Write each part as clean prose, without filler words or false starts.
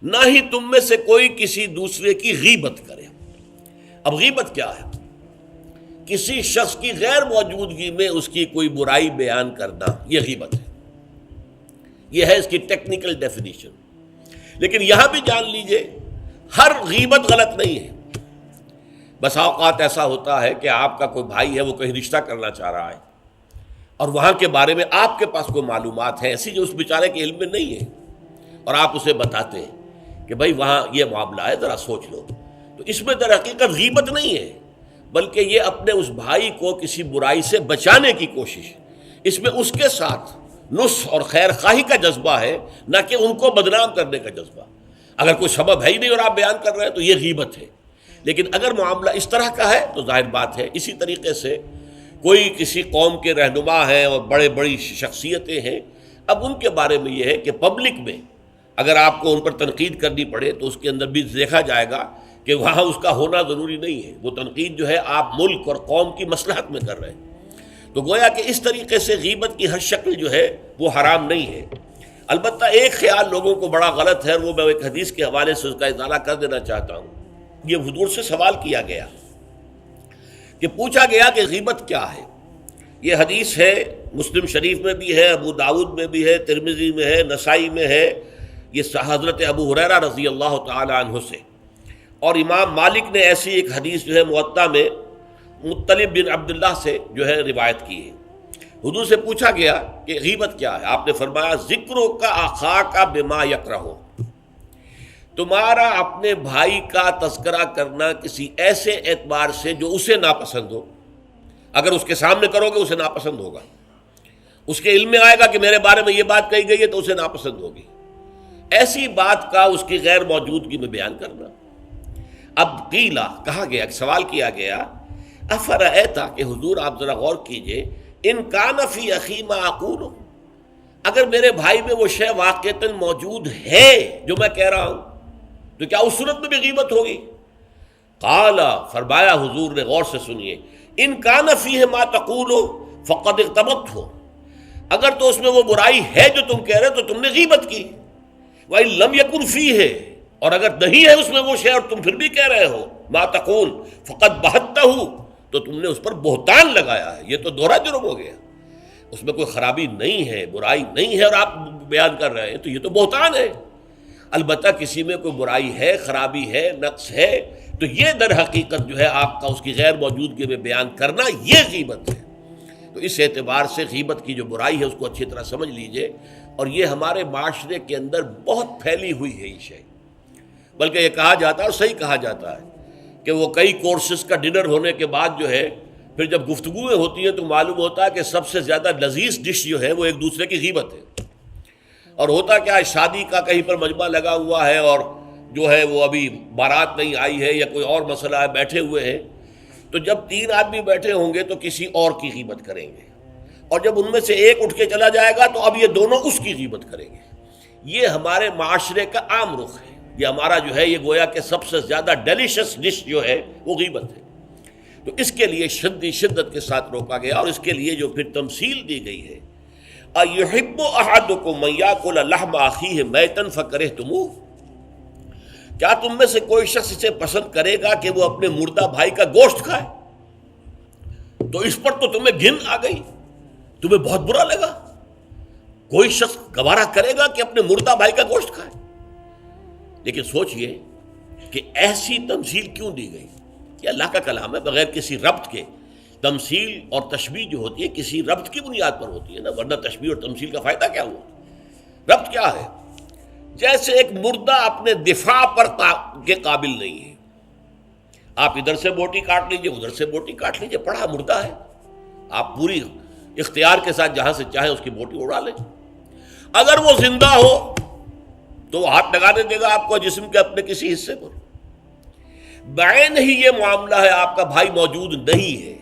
نہ ہی تم میں سے کوئی کسی دوسرے کی غیبت کرے۔ اب غیبت کیا ہے؟ کسی شخص کی غیر موجودگی میں اس کی کوئی برائی بیان کرنا، یہ غیبت ہے۔ یہ ہے اس کی ٹیکنیکل ڈیفینیشن۔ لیکن یہاں بھی جان لیجئے ہر غیبت غلط نہیں ہے۔ بس اوقات ایسا ہوتا ہے کہ آپ کا کوئی بھائی ہے، وہ کہیں رشتہ کرنا چاہ رہا ہے اور وہاں کے بارے میں آپ کے پاس کوئی معلومات ہیں ایسی جو اس بیچارے کے علم میں نہیں ہے، اور آپ اسے بتاتے ہیں کہ بھائی وہاں یہ معاملہ ہے، ذرا سوچ لو، تو اس میں در حقیقت غیبت نہیں ہے، بلکہ یہ اپنے اس بھائی کو کسی برائی سے بچانے کی کوشش، اس میں اس کے ساتھ نصح اور خیر خواہی کا جذبہ ہے، نہ کہ ان کو بدنام کرنے کا جذبہ۔ اگر کوئی سبب ہے ہی نہیں اور آپ بیان کر رہے ہیں تو یہ غیبت ہے۔ لیکن اگر معاملہ اس طرح کا ہے تو ظاہر بات ہے اسی طریقے سے کوئی کسی قوم کے رہنما ہیں اور بڑی شخصیتیں ہیں، اب ان کے بارے میں یہ ہے کہ پبلک میں اگر آپ کو ان پر تنقید کرنی پڑے تو اس کے اندر بھی دیکھا جائے گا کہ وہاں اس کا ہونا ضروری نہیں ہے، وہ تنقید جو ہے آپ ملک اور قوم کی مصلحت میں کر رہے ہیں۔ تو گویا کہ اس طریقے سے غیبت کی ہر شکل جو ہے وہ حرام نہیں ہے۔ البتہ ایک خیال لوگوں کو بڑا غلط ہے، اور وہ میں ایک حدیث کے حوالے سے اس کا ازالہ کر دینا چاہتا ہوں۔ یہ حضور سے سوال کیا گیا کہ پوچھا گیا کہ غیبت کیا ہے۔ یہ حدیث ہے، مسلم شریف میں بھی ہے، ابو داؤد میں بھی ہے، ترمذی میں ہے، نسائی میں ہے، یہ حضرت ابو ہریرہ رضی اللہ تعالی عنہ سے۔ اور امام مالک نے ایسی ایک حدیث جو ہے موطا میں مطلب بن عبداللہ سے جو ہے روایت کی ہے۔ حضور سے پوچھا گیا کہ غیبت کیا ہے، آپ نے فرمایا ذکرو کا اخاک بما یکرہ، تمہارا اپنے بھائی کا تذکرہ کرنا کسی ایسے اعتبار سے جو اسے ناپسند ہو۔ اگر اس کے سامنے کرو گے اسے ناپسند ہوگا، اس کے علم میں آئے گا کہ میرے بارے میں یہ بات کہی گئی ہے تو اسے ناپسند ہوگی۔ ایسی بات کا اس کی غیر موجودگی میں بیان کرنا۔ اب قیلا کہا گیا، سوال کیا گیا، افرأیتا کہ حضور آپ ذرا غور کیجئے، ان کان فی اخی ما اقول، اگر میرے بھائی میں وہ شے واقعتاً موجود ہے جو میں کہہ رہا ہوں تو کیا اس صورت میں بھی غیبت ہوگی؟ قال، فرمایا حضور نے، غور سے سنیے، ان کان فیہ ما تقول فقد اغتبت ہو، اگر تو اس میں وہ برائی ہے جو تم کہہ رہے تو تم نے غیبت کی، وَإِن لَمْ يَكُنْ فِيهِ، اور اگر نہیں ہے اس میں وہ شے اور تم پھر بھی کہہ رہے ہو ما تقول فقد بہتہ، تو تم نے اس پر بہتان لگایا ہے، یہ تو دوہرا جرم ہو گیا۔ اس میں کوئی خرابی نہیں ہے، برائی نہیں ہے اور آپ بیان کر رہے ہیں تو یہ تو بہتان ہے۔ البتہ کسی میں کوئی برائی ہے، خرابی ہے، نقص ہے تو یہ در حقیقت جو ہے آپ کا اس کی غیر موجودگی میں بیان کرنا یہ غیبت ہے۔ تو اس اعتبار سے غیبت کی جو برائی ہے اس کو اچھی طرح سمجھ لیجئے، اور یہ ہمارے معاشرے کے اندر بہت پھیلی ہوئی ہے یہ شے۔ بلکہ یہ کہا جاتا ہے اور صحیح کہا جاتا ہے کہ وہ کئی کورسز کا ڈنر ہونے کے بعد جو ہے پھر جب گفتگویں ہوتی ہیں تو معلوم ہوتا ہے کہ سب سے زیادہ لذیذ ڈش جو ہے وہ ایک دوسرے کی غیبت ہے۔ اور ہوتا کیا ہے، شادی کا کہیں پر مجمع لگا ہوا ہے اور جو ہے وہ ابھی بارات نہیں آئی ہے یا کوئی اور مسئلہ ہے، بیٹھے ہوئے ہیں، تو جب 3 آدمی بیٹھے ہوں گے تو کسی اور کی غیبت کریں گے، اور جب ان میں سے ایک اٹھ کے چلا جائے گا تو اب یہ دونوں اس کی غیبت کریں گے۔ یہ ہمارے معاشرے کا عام رخ ہے، یہ ہمارا جو ہے یہ گویا کہ سب سے زیادہ ڈیلیشس ڈش جو ہے وہ غیبت ہے۔ تو اس کے لیے شدت کے ساتھ روکا گیا، اور اس کے لیے جو پھر تمثیل دی گئی ہے، اَيُحِبُّ أَحَدُكُم أَن يَأْكُلَ لَحْمَ أَخِيهِ مَيْتًا فَكَرِهْتُمُوهُ، کیا تم میں سے کوئی شخص اسے پسند کرے گا کہ وہ اپنے مردہ بھائی کا گوشت کھائے؟ تو اس پر تو تمہیں گھن آ گئی، تمہیں بہت برا لگا۔ کوئی شخص گوارا کرے گا کہ اپنے مردہ بھائی کا گوشت کھائے؟ لیکن سوچئے کہ ایسی تمثیل کیوں دی گئی؟ یہ اللہ کا کلام ہے، بغیر کسی ربط کے تمثیل اور تشبیہ جو ہوتی ہے کسی ربط کی بنیاد پر ہوتی ہے نا، ورنہ تشبیہ اور تمثیل کا فائدہ کیا ہوا؟ ربط کیا ہے؟ جیسے ایک مردہ اپنے دفاع پر کے قابل نہیں ہے، آپ ادھر سے بوٹی کاٹ لیجئے، ادھر سے بوٹی کاٹ لیجئے، پڑا مردہ ہے، آپ پوری اختیار کے ساتھ جہاں سے چاہیں اس کی بوٹی اڑا لیں۔ اگر وہ زندہ ہو تو وہ ہاتھ لگانے دے گا آپ کو جسم کے اپنے کسی حصے پر۔ بعین ہی یہ معاملہ ہے، آپ کا بھائی موجود نہیں ہے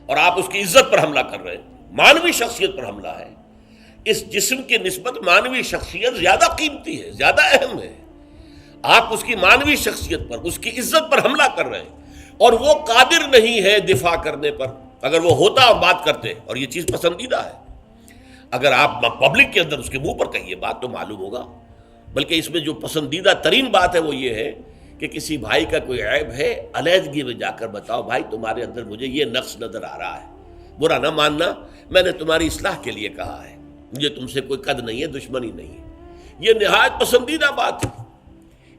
اور آپ اس کی عزت پر حملہ کر رہے ہیں، مانوی شخصیت پر حملہ ہے۔ اس جسم کی نسبت مانوی شخصیت زیادہ قیمتی ہے، زیادہ اہم ہے۔ آپ اس کی مانوی شخصیت پر، اس کی عزت پر حملہ کر رہے ہیں، اور وہ قادر نہیں ہے دفاع کرنے پر۔ اگر وہ ہوتا اور بات کرتے، اور یہ چیز پسندیدہ ہے، اگر آپ پبلک کے اندر اس کے منہ پر کہیے بات تو معلوم ہوگا بلکہ اس میں جو پسندیدہ ترین بات ہے وہ یہ ہے کہ کسی بھائی کا کوئی عیب ہے، علیحدگی میں جا کر بتاؤ، بھائی تمہارے اندر مجھے یہ نقص نظر آ رہا ہے، برا نہ ماننا، میں نے تمہاری اصلاح کے لیے کہا ہے، مجھے تم سے کوئی قد نہیں ہے، دشمنی نہیں ہے۔ یہ نہایت پسندیدہ بات ہے۔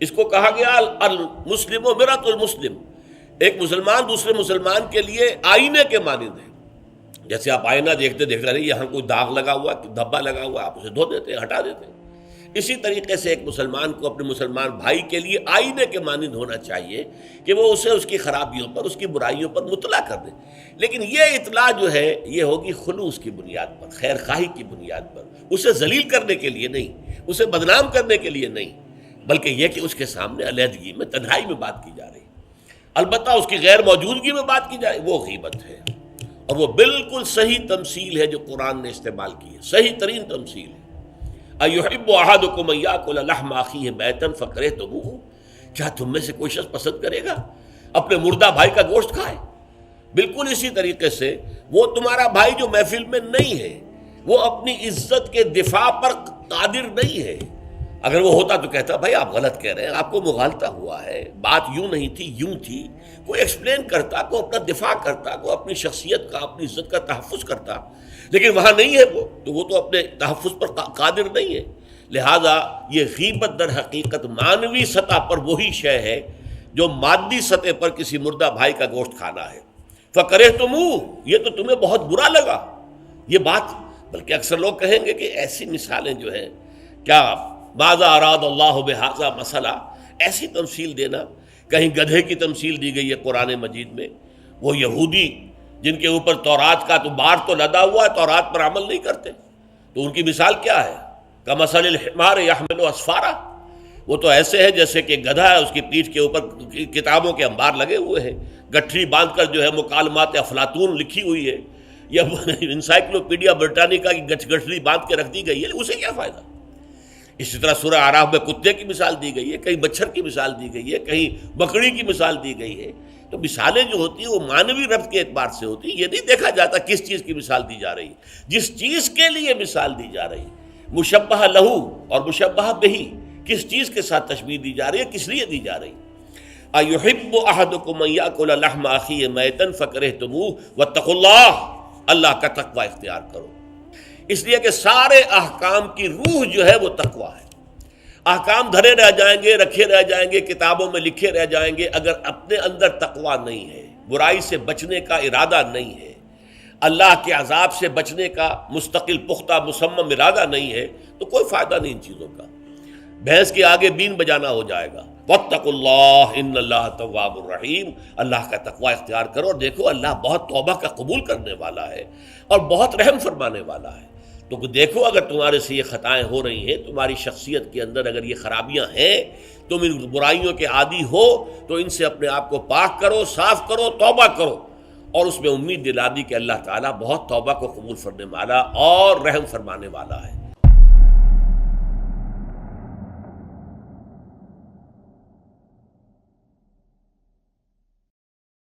اس کو کہا گیا المسلم مرآۃ المسلم، ایک مسلمان دوسرے مسلمان کے لیے آئینے کے مانند ہے۔ جیسے آپ آئینہ دیکھتے دیکھتے رہے یہاں کوئی داغ لگا ہوا، دھبا لگا ہوا، آپ اسے دھو دیتے ہیں، ہٹا دیتے ہیں۔ اسی طریقے سے ایک مسلمان کو اپنے مسلمان بھائی کے لیے آئینے کے مانند ہونا چاہیے کہ وہ اسے اس کی خرابیوں پر، اس کی برائیوں پر مطلع کر دے۔ لیکن یہ اطلاع جو ہے یہ ہوگی خلوص کی بنیاد پر، خیر خواہی کی بنیاد پر، اسے ذلیل کرنے کے لیے نہیں، اسے بدنام کرنے کے لیے نہیں، بلکہ یہ کہ اس کے سامنے علیحدگی میں، تنہائی میں بات کی جا رہی ہے۔ البتہ اس کی غیر موجودگی میں بات کی جائے وہ غیبت ہے، اور وہ بالکل صحیح تمثیل ہے جو قرآن نے استعمال کی ہے، صحیح ترین تمثیل ہے۔ اَيُحِبُّ أَحَدُكُمْ أَن يَأْكُلَ لَحْمَ أَخِيهِ مَيْتًا فَكَرِهْتُمُوهُ، کیا تم میں سے کوئی شخص پسند کرے گا اپنے مردہ بھائی کا گوشت کھائے؟ بالکل اسی طریقے سے وہ تمہارا بھائی جو محفل میں نہیں ہے، وہ اپنی عزت کے دفاع پر قادر نہیں ہے۔ اگر وہ ہوتا تو کہتا بھائی آپ غلط کہہ رہے ہیں، آپ کو مغالطہ ہوا ہے، بات یوں نہیں تھی، یوں تھی، کوئی ایکسپلین کرتا، کوئی اپنا دفاع کرتا، کوئی اپنی شخصیت کا، اپنی عزت کا تحفظ کرتا، لیکن وہاں نہیں ہے وہ تو اپنے تحفظ پر قادر نہیں ہے۔ لہذا یہ غیبت در حقیقت معنوی سطح پر وہی شے ہے جو مادی سطح پر کسی مردہ بھائی کا گوشت کھانا ہے۔ فَكَرِهْتُمُوهُ، یہ تو تمہیں بہت برا لگا یہ بات۔ بلکہ اکثر لوگ کہیں گے کہ ایسی مثالیں جو ہیں، کیا ماذا اراد اللہ بہذا مسئلہ، ایسی تمثیل دینا، کہیں گدھے کی تمثیل دی گئی ہے قرآن مجید میں، وہ یہودی جن کے اوپر تورات کا تو بار تو لدا ہوا ہے، تورات پر عمل نہیں کرتے، تو ان کی مثال کیا ہے؟ کمثل الحمار یحمل اسفارا، وہ تو ایسے ہے جیسے کہ گدھا ہے، اس کی پیٹھ کے اوپر کتابوں کے انبار لگے ہوئے ہیں، گٹھری باندھ کر جو ہے مکالمات افلاطون لکھی ہوئی ہے، یا انسائکلوپیڈیا برٹانیکا کی گٹھری باندھ کے رکھ دی گئی ہے، اسے کیا فائدہ؟ اسی طرح سورہ اعراف میں کتے کی مثال دی گئی ہے، کہیں مچھر کی مثال دی گئی ہے، کہیں بکری کی مثال دی گئی ہے۔ تو مثالیں جو ہوتی ہیں وہ معنوی ربط کے اعتبار سے ہوتی ہیں، یہ نہیں دیکھا جاتا کس چیز کی مثال دی جا رہی ہے، جس چیز کے لیے مثال دی جا رہی ہے، مشبہ لہو اور مشبہ بہی، کس چیز کے ساتھ تشبیہ دی جا رہی ہے، کس لیے دی جا رہی ہے۔ اَيُحِبُّ أَحَدُكُمْ أَن يَأْكُلَ لَحْمَ أَخِيهِ مَيْتًا فَكَرِهْتُمُوهُ وَاتَّقُوا اللَّهَ، اللہ کا تقوی اختیار کرو، اس لیے کہ سارے احکام کی روح جو ہے وہ تقوی ہے۔ احکام دھرے رہ جائیں گے، رکھے رہ جائیں گے، کتابوں میں لکھے رہ جائیں گے، اگر اپنے اندر تقوی نہیں ہے، برائی سے بچنے کا ارادہ نہیں ہے، اللہ کے عذاب سے بچنے کا مستقل پختہ مصمم ارادہ نہیں ہے، تو کوئی فائدہ نہیں ان چیزوں کا، بھینس کے آگے بین بجانا ہو جائے گا۔ واتقوا اللہ ان اللہ تواب الرحیم، اللہ کا تقوی اختیار کرو، اور دیکھو اللہ بہت توبہ کا قبول کرنے والا ہے اور بہت رحم فرمانے والا ہے۔ تو دیکھو اگر تمہارے سے یہ خطائیں ہو رہی ہیں، تمہاری شخصیت کے اندر اگر یہ خرابیاں ہیں، تم ان برائیوں کے عادی ہو، تو ان سے اپنے آپ کو پاک کرو، صاف کرو، توبہ کرو، اور اس میں امید دلا دی کہ اللہ تعالیٰ بہت توبہ کو قبول فرمانے والا اور رحم فرمانے والا ہے۔